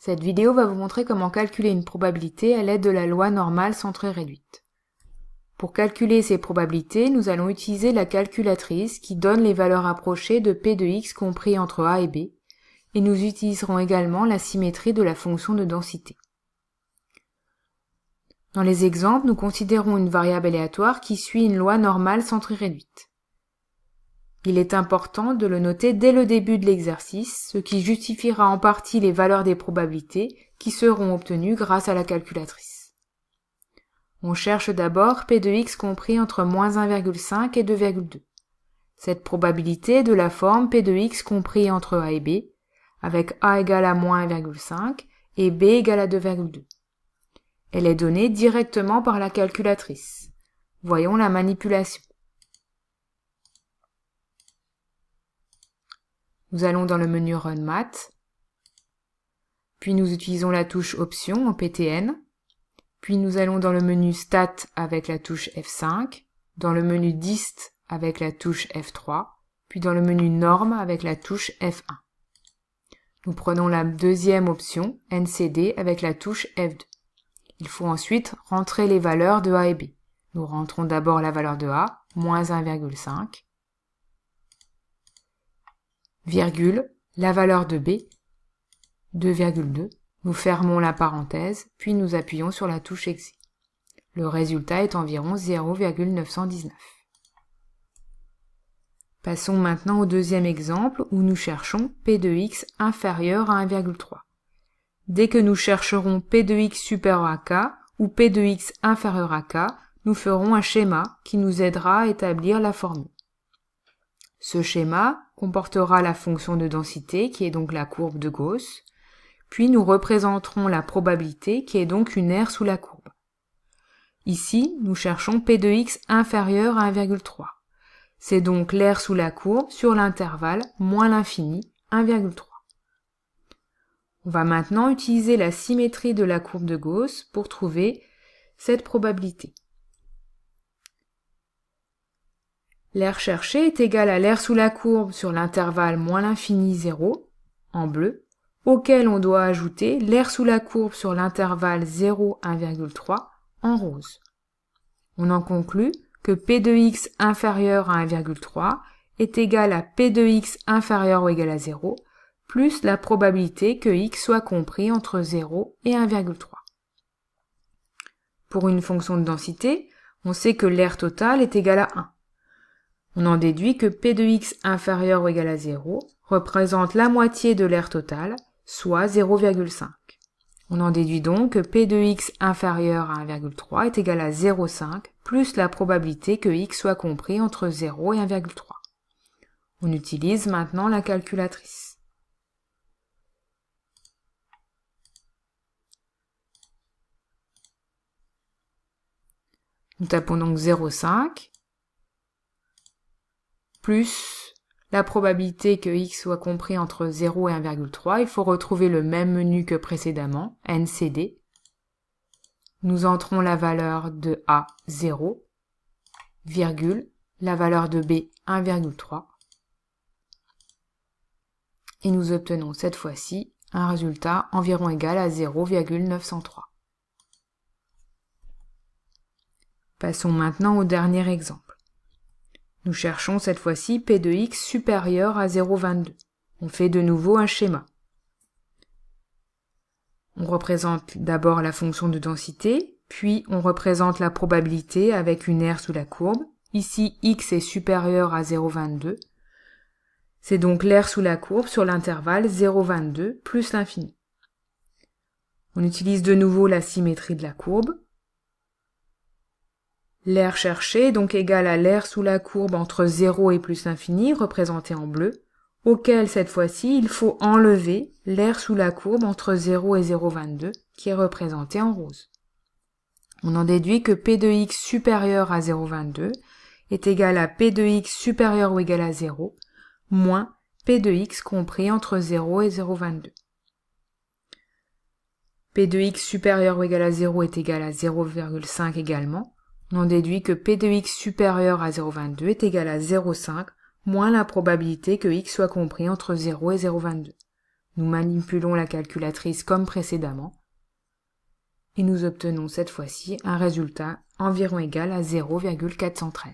Cette vidéo va vous montrer comment calculer une probabilité à l'aide de la loi normale centrée réduite. Pour calculer ces probabilités, nous allons utiliser la calculatrice qui donne les valeurs approchées de P de x compris entre A et B, et nous utiliserons également la symétrie de la fonction de densité. Dans les exemples, nous considérons une variable aléatoire qui suit une loi normale centrée réduite. Il est important de le noter dès le début de l'exercice, ce qui justifiera en partie les valeurs des probabilités qui seront obtenues grâce à la calculatrice. On cherche d'abord P de x compris entre moins 1,5 et 2,2. Cette probabilité est de la forme P de x compris entre A et B, avec A égale à moins 1,5 et B égale à 2,2. Elle est donnée directement par la calculatrice. Voyons la manipulation. Nous allons dans le menu Run Math, puis nous utilisons la touche Options en PTN, puis nous allons dans le menu Stat avec la touche F5, dans le menu Dist avec la touche F3, puis dans le menu Norme avec la touche F1. Nous prenons la deuxième option, NCD, avec la touche F2. Il faut ensuite rentrer les valeurs de A et B. Nous rentrons d'abord la valeur de A, moins 1,5, virgule, la valeur de B, 2,2. Nous fermons la parenthèse, puis nous appuyons sur la touche Exit. Le résultat est environ 0,919. Passons maintenant au deuxième exemple où nous cherchons P de x inférieur à 1,3. Dès que nous chercherons P de x supérieur à K ou P de x inférieur à K, nous ferons un schéma qui nous aidera à établir la formule. Ce schéma comportera la fonction de densité qui est donc la courbe de Gauss, puis nous représenterons la probabilité qui est donc une aire sous la courbe. Ici, nous cherchons P de x inférieur à 1,3. C'est donc l'aire sous la courbe sur l'intervalle moins l'infini 1,3. On va maintenant utiliser la symétrie de la courbe de Gauss pour trouver cette probabilité. L'aire cherchée est égale à l'aire sous la courbe sur l'intervalle moins l'infini 0, en bleu, auquel on doit ajouter l'aire sous la courbe sur l'intervalle 0, 1,3, en rose. On en conclut que P de x inférieur à 1,3 est égal à P de x inférieur ou égal à 0, plus la probabilité que x soit compris entre 0 et 1,3. Pour une fonction de densité, on sait que l'aire totale est égale à 1. On en déduit que P de x inférieur ou égal à 0 représente la moitié de l'aire totale, soit 0,5. On en déduit donc que P de x inférieur à 1,3 est égal à 0,5 plus la probabilité que x soit compris entre 0 et 1,3. On utilise maintenant la calculatrice. Nous tapons donc 0,5 plus la probabilité que x soit compris entre 0 et 1,3. Il faut retrouver le même menu que précédemment, NCD. Nous entrons la valeur de A 0, virgule, la valeur de B 1,3. Et nous obtenons cette fois-ci un résultat environ égal à 0,903. Passons maintenant au dernier exemple. Nous cherchons cette fois-ci P de x supérieur à 0,22. On fait de nouveau un schéma. On représente d'abord la fonction de densité, puis on représente la probabilité avec une aire sous la courbe. Ici, x est supérieur à 0,22. C'est donc l'aire sous la courbe sur l'intervalle 0,22 plus l'infini. On utilise de nouveau la symétrie de la courbe. L'aire cherchée est donc égale à l'aire sous la courbe entre 0 et plus l'infini, représentée en bleu, auquel cette fois-ci il faut enlever l'aire sous la courbe entre 0 et 0,22, qui est représentée en rose. On en déduit que P de x supérieur à 0,22 est égal à P de x supérieur ou égal à 0, moins P de x compris entre 0 et 0,22. P de x supérieur ou égal à 0 est égal à 0,5 également. On en déduit que P de x supérieur à 0,22 est égal à 0,5 moins la probabilité que x soit compris entre 0 et 0,22. Nous manipulons la calculatrice comme précédemment et nous obtenons cette fois-ci un résultat environ égal à 0,413.